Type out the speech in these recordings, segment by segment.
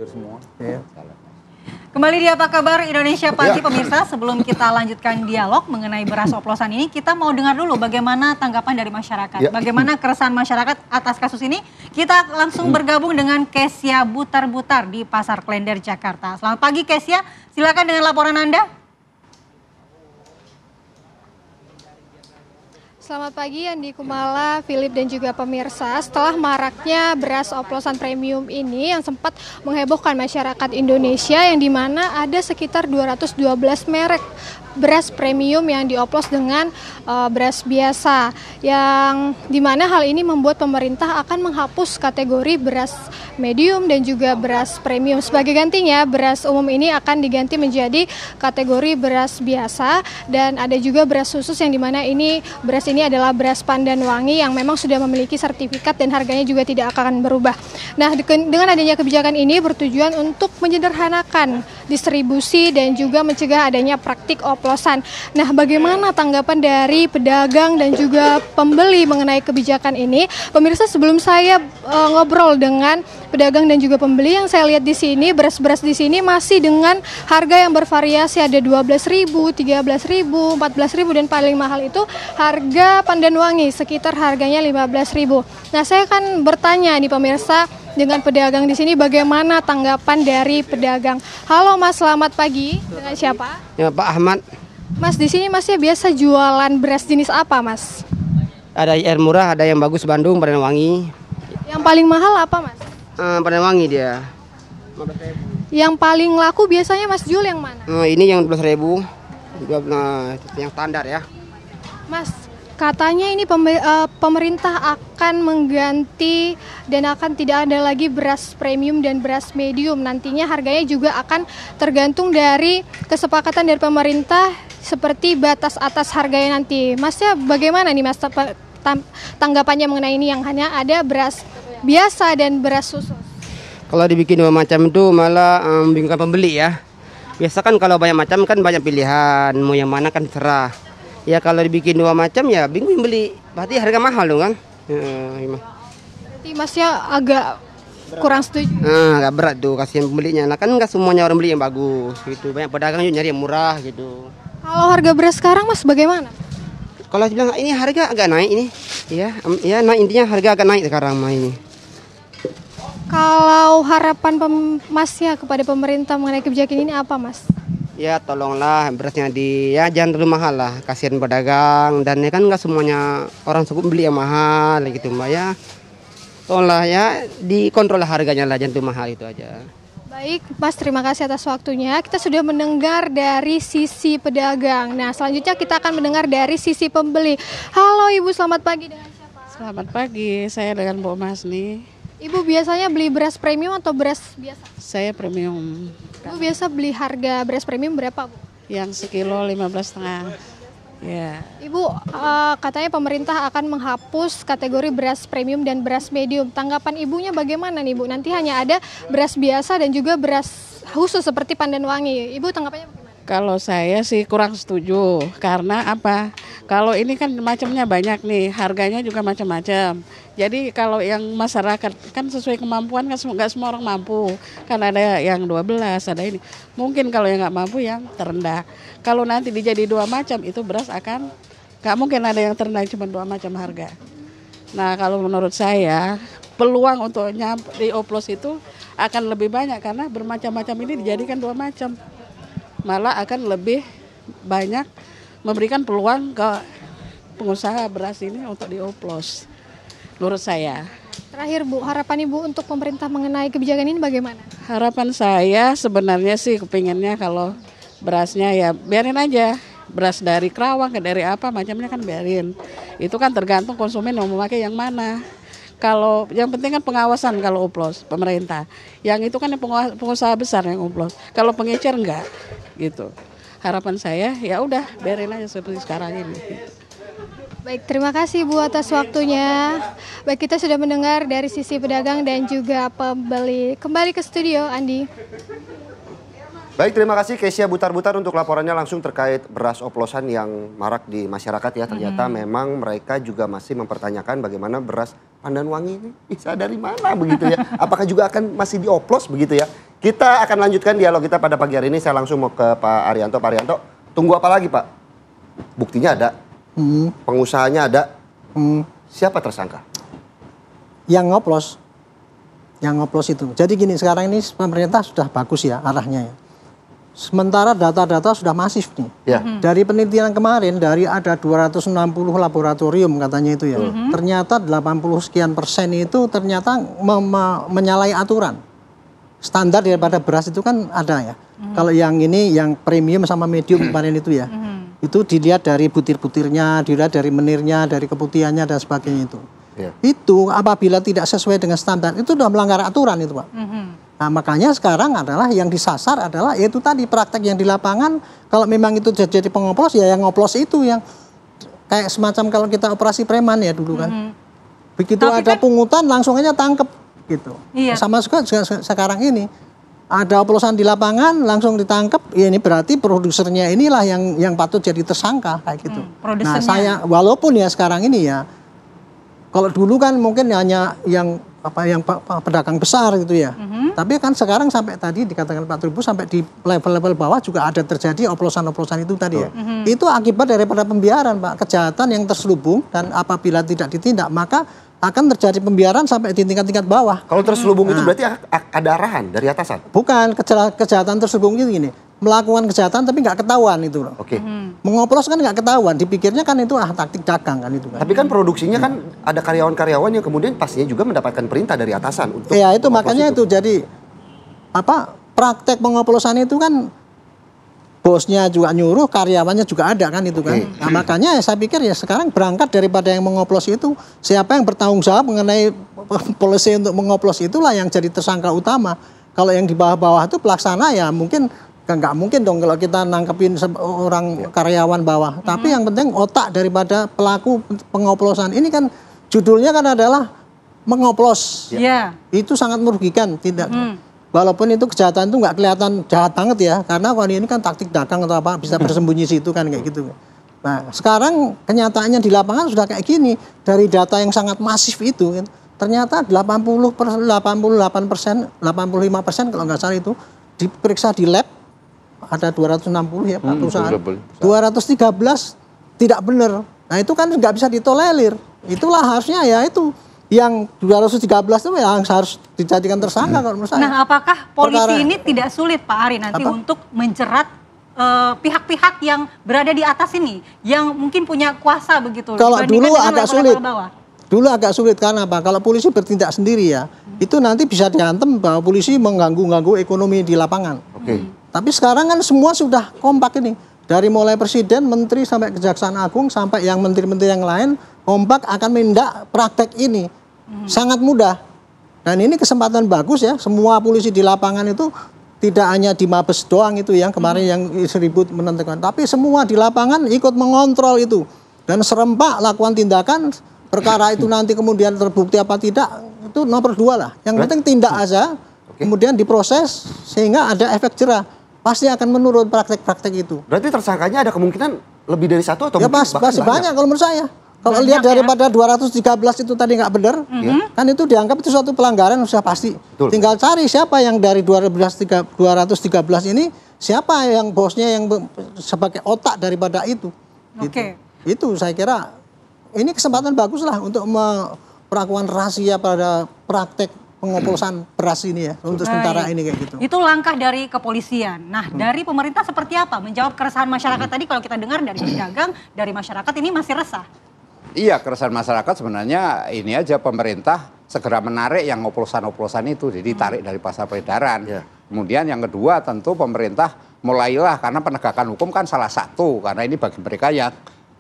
semua. Iya. Kembali di Apa Kabar Indonesia Pagi pemirsa, sebelum kita lanjutkan dialog mengenai beras oplosan ini, kita mau dengar dulu bagaimana tanggapan dari masyarakat. Bagaimana keresahan masyarakat atas kasus ini. Kita langsung bergabung dengan Kesia Butar-Butar di Pasar Klender, Jakarta. Selamat pagi Kesia, silakan dengan laporan Anda. Selamat pagi Andi Kumala, Philip dan juga pemirsa. Setelah maraknya beras oplosan premium ini yang sempat menghebohkan masyarakat Indonesia, yang dimana ada sekitar 212 merek beras premium yang dioplos dengan beras biasa, yang dimana hal ini membuat pemerintah akan menghapus kategori beras medium dan juga beras premium. Sebagai gantinya, beras umum ini akan diganti menjadi kategori beras biasa, dan ada juga beras khusus yang dimana beras ini adalah beras Pandan Wangi yang memang sudah memiliki sertifikat dan harganya juga tidak akan berubah. Nah, dengan adanya kebijakan ini bertujuan untuk menyederhanakan distribusi dan juga mencegah adanya praktik oplosan. Nah, bagaimana tanggapan dari pedagang dan juga pembeli mengenai kebijakan ini? Pemirsa, sebelum saya ngobrol dengan pedagang dan juga pembeli, yang saya lihat di sini beras-beras di sini masih dengan harga yang bervariasi, ada 12.000, 13.000, 14.000 dan paling mahal itu harga Pandan Wangi sekitar harganya 15.000. Nah, saya akan bertanya nih pemirsa dengan pedagang di sini bagaimana tanggapan dari pedagang. Halo Mas, selamat pagi. Dengan siapa? Ya, Pak Ahmad. Mas, di sini Masnya biasa jualan beras jenis apa, Mas? Ada air murah, ada yang bagus Bandung, Pandan Wangi. Yang paling mahal apa, Mas? Pandan Wangi dia. Yang paling laku biasanya Mas jual yang mana? Ini yang 12.000. Yang standar ya. Mas, katanya ini pemerintah akan mengganti dan akan tidak ada lagi beras premium dan beras medium. Nantinya harganya juga akan tergantung dari kesepakatan dari pemerintah seperti batas atas harganya nanti. Masnya bagaimana nih Mas tanggapannya mengenai ini yang hanya ada beras biasa dan beras khusus? Kalau dibikin dua macam itu malah membingungkan pembeli ya. Biasa kan kalau banyak macam kan banyak pilihan, mau yang mana kan terserah. Ya kalau dibikin dua macam ya bingung beli, berarti harga mahal dong kan. Berarti Masnya agak kurang setuju. Agak berat tuh, kasihan pembelinya. Nah kan nggak semuanya orang beli yang bagus gitu. Banyak pedagang juga nyari yang murah gitu. Kalau harga beras sekarang Mas bagaimana? Kalau bilang ini harga agak naik ini, ya naik, intinya harga agak naik sekarang mah ini. Kalau harapan Masnya kepada pemerintah mengenai kebijakan ini apa, Mas? Ya tolonglah berasnya jangan terlalu mahal lah, kasihan pedagang, dan ya kan nggak semuanya orang cukup beli yang mahal gitu Mbak ya. Tolonglah ya dikontrol harganya lah, jangan terlalu mahal itu aja. Baik, Mas, terima kasih atas waktunya. Kita sudah mendengar dari sisi pedagang. Nah, selanjutnya kita akan mendengar dari sisi pembeli. Halo Ibu, selamat pagi, dengan siapa? Selamat pagi, saya dengan Bu Masni. Ibu biasanya beli beras premium atau beras biasa? Saya premium. Ibu biasa beli harga beras premium berapa, Bu? Yang sekilo 15,5. Ya. Ibu, katanya pemerintah akan menghapus kategori beras premium dan beras medium. Tanggapan ibunya bagaimana nih, Bu? Nanti hanya ada beras biasa dan juga beras khusus seperti Pandan Wangi. Ibu tanggapannya bagaimana? Kalau saya sih kurang setuju, karena apa? Kalau ini kan macamnya banyak nih, harganya juga macam-macam. Jadi kalau yang masyarakat kan sesuai kemampuan, kan nggak semua orang mampu. Kan ada yang 12, ada ini. Mungkin kalau yang nggak mampu yang terendah. Kalau nanti dijadi dua macam, itu beras akan nggak mungkin ada yang terendah cuma dua macam harga. Nah kalau menurut saya peluang untuk dioplos itu akan lebih banyak karena bermacam-macam ini dijadikan dua macam. Malah akan lebih banyak memberikan peluang ke pengusaha beras ini untuk dioplos, menurut saya. Terakhir Bu, harapan Ibu untuk pemerintah mengenai kebijakan ini bagaimana? Harapan saya sebenarnya sih kepinginnya kalau berasnya ya biarin aja. Beras dari Kerawang ke dari apa macamnya kan biarin. Itu kan tergantung konsumen mau memakai yang mana. Kalau yang penting kan pengawasan kalau oplos pemerintah. Yang itu kan yang pengusaha besar yang oplos. Kalau pengecer enggak gitu. Harapan saya ya udah biarin aja seperti sekarang ini. Baik, terima kasih Bu atas waktunya. Baik, kita sudah mendengar dari sisi pedagang dan juga pembeli. Kembali ke studio, Andi. Baik, terima kasih Kesia Butar-Butar untuk laporannya langsung terkait beras oplosan yang marak di masyarakat ya. Ternyata memang mereka juga masih mempertanyakan bagaimana beras Pandan Wangi ini bisa dari mana begitu ya. Apakah juga akan masih dioplos begitu ya. Kita akan lanjutkan dialog kita pada pagi hari ini. Saya langsung mau ke Pak Arianto. Pak Arianto, tunggu apa lagi Pak? Buktinya ada, pengusahanya ada. Siapa tersangka? Yang ngoplos itu. Jadi gini, sekarang ini pemerintah sudah bagus ya arahnya ya. Sementara data-data sudah masif nih. Ya. Dari penelitian kemarin, dari ada 260 laboratorium katanya itu ya. Ternyata 80 sekian persen itu ternyata menyalahi aturan. Standar daripada beras itu kan ada ya. Kalau yang ini, yang premium sama medium kemarin itu ya. Itu dilihat dari butir-butirnya, dilihat dari menirnya, dari keputihannya dan sebagainya itu. Ya. Itu apabila tidak sesuai dengan standar, itu sudah melanggar aturan itu Pak. Nah makanya sekarang adalah yang disasar adalah yaitu tadi praktek yang di lapangan. Kalau memang itu jadi pengoplos ya yang ngoplos itu yang kayak semacam kalau kita operasi preman ya dulu kan. Begitu Tapi ada kan, pungutan langsung aja tangkep gitu. Iya. Sama sekarang ini ada oplosan di lapangan langsung ditangkep, ya ini berarti produsernya inilah yang patut jadi tersangka kayak gitu. Nah produsennya. walaupun ya sekarang ini ya kalau dulu kan mungkin hanya yang pedagang besar gitu ya. Tapi kan sekarang sampai tadi dikatakan Pak Trubus sampai di level-level bawah juga ada terjadi oplosan-oplosan itu tadi ya. Itu akibat daripada pembiaran Pak, kejahatan yang terselubung dan apabila tidak ditindak maka akan terjadi pembiaran sampai di tingkat-tingkat bawah. Kalau terselubung itu berarti ada arahan dari atasan? Bukan, kejahatan terselubung itu gini, melakukan kejahatan tapi nggak ketahuan itu loh. Oke. Mengoplos kan nggak ketahuan, dipikirnya kan itu taktik dagang kan itu kan. Tapi kan produksinya kan ada karyawan-karyawan yang kemudian pastinya juga mendapatkan perintah dari atasan untuk Iya itu mengoplos makanya itu jadi praktek pengoplosan itu kan bosnya juga nyuruh, karyawannya juga ada kan itu kan. Nah makanya saya pikir ya sekarang berangkat daripada yang mengoplos itu, siapa yang bertanggung jawab mengenai polisi untuk mengoplos itulah yang jadi tersangka utama. Kalau yang di bawah-bawah itu pelaksana ya mungkin nggak mungkin dong kalau kita nangkepin orang karyawan bawah. Tapi yang penting otak daripada pelaku pengoplosan ini kan judulnya kan adalah mengoplos. Iya. Itu sangat merugikan, tidak. Walaupun itu kejahatan itu nggak kelihatan jahat banget ya, karena ini kan taktik dagang atau apa bisa bersembunyi situ kan kayak gitu. Nah sekarang kenyataannya di lapangan sudah kayak gini dari data yang sangat masif itu, ternyata 88%, 85% kalau nggak salah itu diperiksa di lab ada 260 ya Pak perusahaan, 213 tidak benar. Nah itu kan nggak bisa ditolerir. Itulah harusnya ya itu. Yang 213 itu yang harus dijadikan tersangka kalau menurut saya. Nah, apakah polisi ini tidak sulit Pak Ari nanti untuk menjerat pihak-pihak yang berada di atas ini, yang mungkin punya kuasa begitu? Kalau dulu agak sulit. Bawah? Dulu agak sulit karena apa? Kalau polisi bertindak sendiri ya, itu nanti bisa diantem bahwa polisi mengganggu ekonomi di lapangan. Tapi sekarang kan semua sudah kompak ini. Dari mulai presiden, menteri sampai kejaksaan agung sampai yang menteri-menteri yang lain kompak akan menindak praktek ini. Sangat mudah. Dan ini kesempatan bagus ya. Semua polisi di lapangan itu tidak hanya di Mabes doang itu yang kemarin yang ribut menentukan. Tapi semua di lapangan ikut mengontrol itu. Dan serempak lakukan tindakan. Perkara itu nanti kemudian terbukti apa tidak. Itu nomor 2 lah. Yang penting tindak aja. Kemudian diproses sehingga ada efek jerah. Pasti akan menurun praktek-praktek itu. Berarti tersangkanya ada kemungkinan lebih dari 1 atau ya pasti banyak kalau menurut saya. Kalau lihat daripada 213 itu tadi nggak benar, kan itu dianggap itu suatu pelanggaran sudah pasti. Betul. Tinggal cari siapa yang dari 213 ini, siapa yang bosnya yang sebagai otak daripada itu. Gitu. Itu saya kira ini kesempatan bagus lah untuk melakukan rahasia pada praktek pengoplosan beras ini ya untuk sementara ini kayak gitu. Itu langkah dari kepolisian. Nah, dari pemerintah seperti apa menjawab keresahan masyarakat tadi? Kalau kita dengar dari pedagang, dari masyarakat ini masih resah. Iya, keresahan masyarakat sebenarnya ini aja pemerintah segera menarik yang oplosan-oplosan itu, jadi tarik dari pasar peredaran. Kemudian yang kedua tentu pemerintah mulailah karena penegakan hukum kan salah satu karena ini bagi mereka yang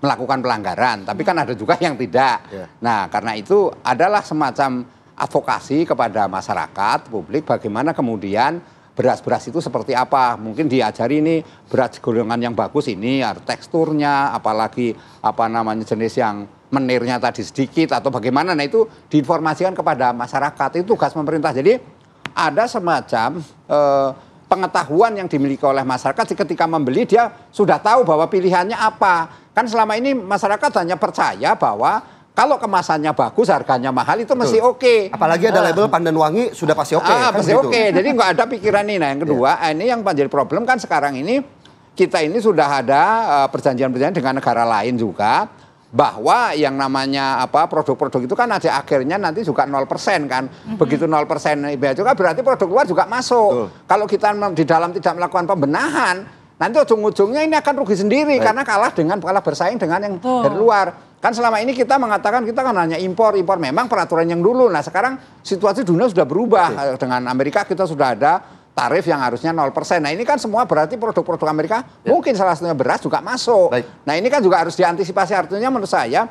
melakukan pelanggaran, tapi kan ada juga yang tidak. Nah, karena itu adalah semacam advokasi kepada masyarakat, publik bagaimana kemudian beras-beras itu seperti apa. Mungkin diajari ini beras golongan yang bagus ini, teksturnya, apalagi jenis yang menirnya tadi sedikit atau bagaimana. Nah itu diinformasikan kepada masyarakat, itu tugas pemerintah. Jadi ada semacam pengetahuan yang dimiliki oleh masyarakat ketika membeli dia sudah tahu bahwa pilihannya apa. Kan selama ini masyarakat hanya percaya bahwa Kalau kemasannya bagus, harganya mahal itu mesti oke. Apalagi ada label Pandan Wangi sudah pasti oke. Kan pasti gitu. oke. Jadi nggak ada pikiran ini. Nah yang kedua, ini yang menjadi problem kan sekarang ini kita ini sudah ada perjanjian-perjanjian dengan negara lain juga bahwa yang namanya produk-produk itu kan ada akhirnya nanti juga 0% kan. Begitu 0% bea cukai berarti produk luar juga masuk. Kalau kita di dalam tidak melakukan pembenahan, nanti ujung-ujungnya ini akan rugi sendiri karena kalah bersaing dengan yang dari luar. Kan selama ini kita mengatakan kita kan hanya impor memang peraturan yang dulu. Nah sekarang situasi dunia sudah berubah. Dengan Amerika kita sudah ada tarif yang harusnya 0%. Nah ini kan semua berarti produk-produk Amerika mungkin salah satunya beras juga masuk. Nah ini kan juga harus diantisipasi. Artinya menurut saya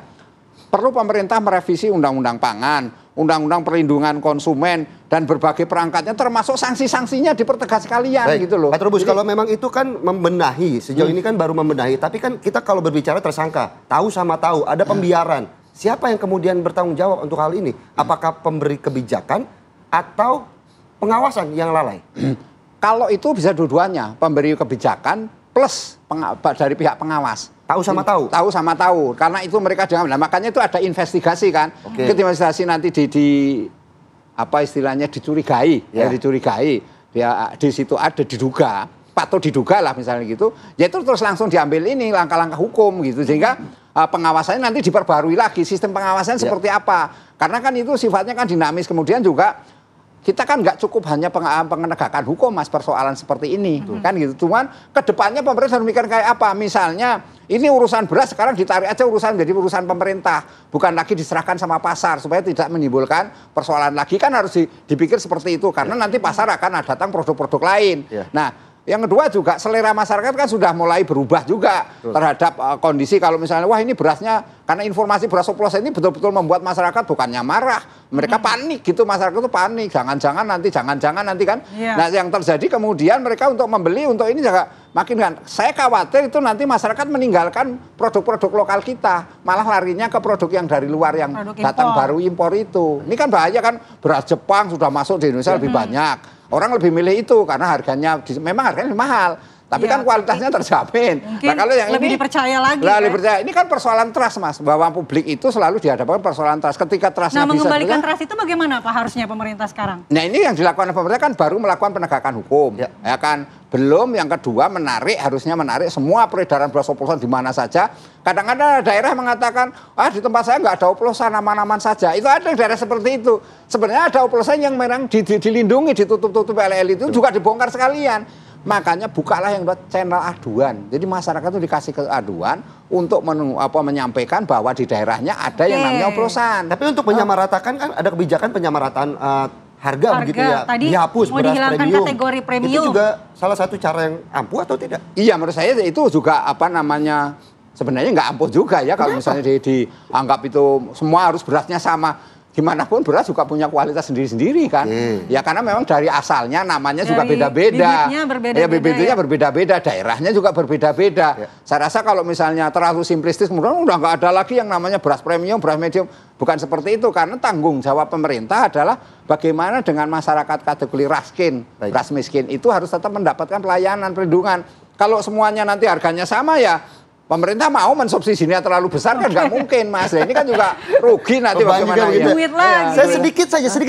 perlu pemerintah merevisi undang-undang pangan, undang-undang perlindungan konsumen dan berbagai perangkatnya termasuk sanksi-sanksinya dipertegas sekalian gitu loh. Pak Trubus, kalau memang itu kan membenahi, sejauh ini kan baru membenahi, tapi kan kita kalau berbicara tersangka, tahu sama tahu, ada pembiaran. Siapa yang kemudian bertanggung jawab untuk hal ini? Apakah pemberi kebijakan atau pengawasan yang lalai? Kalau itu bisa dua-duanya, pemberi kebijakan plus dari pihak pengawas. Tahu sama tahu? Tahu sama tahu, karena itu mereka jangan, nah, makanya itu ada investigasi kan. Ketika investigasi nanti apa istilahnya dicurigai, dicurigai, dia di situ ada diduga, patut diduga lah misalnya gitu, ya itu terus langsung diambil ini langkah-langkah hukum gitu, sehingga pengawasannya nanti diperbarui lagi, sistem pengawasannya seperti apa. Karena kan itu sifatnya kan dinamis, kemudian juga kita kan nggak cukup hanya penegakan hukum mas persoalan seperti ini kan gitu. Cuman kedepannya pemerintah harus mikir kayak apa. Misalnya ini urusan beras sekarang ditarik aja menjadi urusan pemerintah, bukan lagi diserahkan sama pasar supaya tidak menimbulkan persoalan lagi. Kan harus dipikir seperti itu karena nanti pasar akan datang produk-produk lain. Nah yang kedua juga selera masyarakat kan sudah mulai berubah juga terhadap kondisi kalau misalnya wah ini berasnya karena informasi beras oplosan ini betul-betul membuat masyarakat bukannya marah, mereka panik gitu, masyarakat itu panik, jangan-jangan nanti kan. Nah yang terjadi kemudian mereka untuk membeli untuk ini juga makin kan. Saya khawatir itu nanti masyarakat meninggalkan produk-produk lokal kita, malah larinya ke produk yang dari luar yang datang baru impor itu. Ini kan bahaya kan, beras Jepang sudah masuk di Indonesia lebih banyak. Orang lebih milih itu karena harganya memang harganya lebih mahal, tapi kan kualitasnya terjamin. Mungkin nah, kalau yang lebih dipercaya lagi. Lebih percaya. Ini kan persoalan trust mas, bahwa publik itu selalu dihadapkan persoalan trust. Ketika trustnya mengembalikan trust itu bagaimana Pak harusnya pemerintah sekarang? Nah ini yang dilakukan pemerintah kan baru melakukan penegakan hukum, ya kan. Belum yang kedua harusnya menarik semua peredaran beras oplosan di mana saja. Kadang-kadang daerah mengatakan, di tempat saya nggak ada oplosan, aman-aman saja. Itu ada daerah seperti itu. Sebenarnya ada oplosan yang memang dilindungi, ditutup-tutup LL itu juga dibongkar sekalian. Makanya bukalah yang buat channel aduan. Jadi masyarakat itu dikasih ke aduan untuk menyampaikan bahwa di daerahnya ada yang namanya oplosan. Tapi untuk menyamaratakan kan ada kebijakan penyamarataan harga begitu ya, tadi dihapus mau dihilangkan kategori premium. Itu juga salah satu cara yang ampuh atau tidak? Iya menurut saya itu juga sebenarnya nggak ampuh juga ya. Kalau misalnya dianggap itu semua harus berasnya sama. Gimana pun beras juga punya kualitas sendiri-sendiri kan. Ya karena memang dari asalnya namanya juga beda-beda. Bibitnya berbeda-beda, daerahnya juga berbeda-beda. Saya rasa kalau misalnya terlalu simplistis kemudian udah nggak ada lagi yang namanya beras premium, beras medium. Bukan seperti itu karena tanggung jawab pemerintah adalah bagaimana dengan masyarakat kategori raskin, beras miskin itu harus tetap mendapatkan pelayanan, perlindungan. Kalau semuanya nanti harganya sama ya pemerintah mau mensubsidinya terlalu besar kan nggak mungkin mas. Ini kan juga rugi nanti bagaimana gitu. Duit lagi. Saya sedikit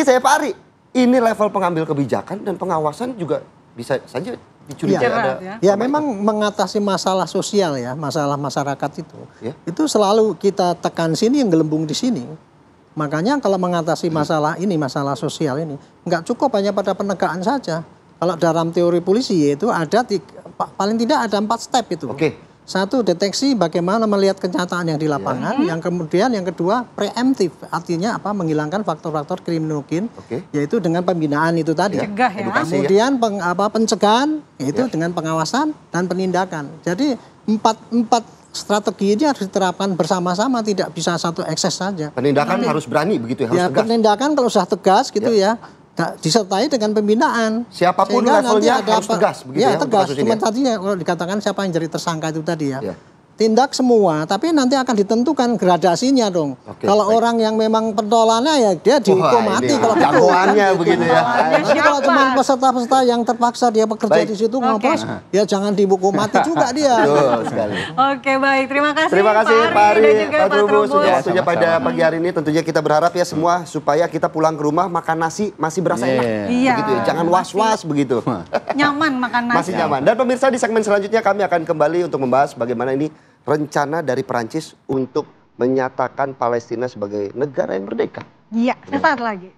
saja Pak Ari. Ini level pengambil kebijakan dan pengawasan juga bisa saja dicurigai. Ya memang mengatasi masalah sosial ya, masalah masyarakat itu. Itu selalu kita tekan sini yang gelembung di sini. Makanya kalau mengatasi masalah ini, masalah sosial ini, nggak cukup hanya pada penegakan saja. Kalau dalam teori polisi yaitu ada paling tidak ada 4 step itu. Satu, deteksi bagaimana melihat kenyataan yang di lapangan. Yang kemudian yang kedua, preemptif. Artinya apa? Menghilangkan faktor-faktor kriminogen, yaitu dengan pembinaan itu tadi. Cegah ya. Kemudian pencegahan, yaitu dengan pengawasan dan penindakan. Jadi empat strategi ini harus diterapkan bersama-sama, tidak bisa satu ekses saja. Penindakan harus berani begitu ya, harus tegas. Penindakan kalau sudah tegas gitu ya disertai dengan pembinaan. Siapapun levelnya harus tegas begitu ya. Tegas. Cuma tadi kalau dikatakan siapa yang jadi tersangka itu tadi ya. tindak semua, tapi nanti akan ditentukan gradasinya dong. Kalau orang yang memang pentolannya ya dia dihukum mati kalau jagoannya begitu ya. Tapi kalau cuma peserta-peserta yang terpaksa dia bekerja di situ ngoplos, ya jangan dihukum mati juga dia. Betul sekali. Oke, baik. Terima kasih Pak Ari dan juga Pak Trubus sudah Trubus. waktunya pada pagi hari ini. Tentunya kita berharap ya semua supaya kita pulang ke rumah makan nasi masih berasa enak. Iya. Begitu ya. Jangan was-was begitu. Nyaman makan nasi. Masih nyaman. Dan pemirsa, di segmen selanjutnya kami akan kembali untuk membahas bagaimana ini rencana dari Perancis untuk menyatakan Palestina sebagai negara yang merdeka. Iya, sesaat lagi.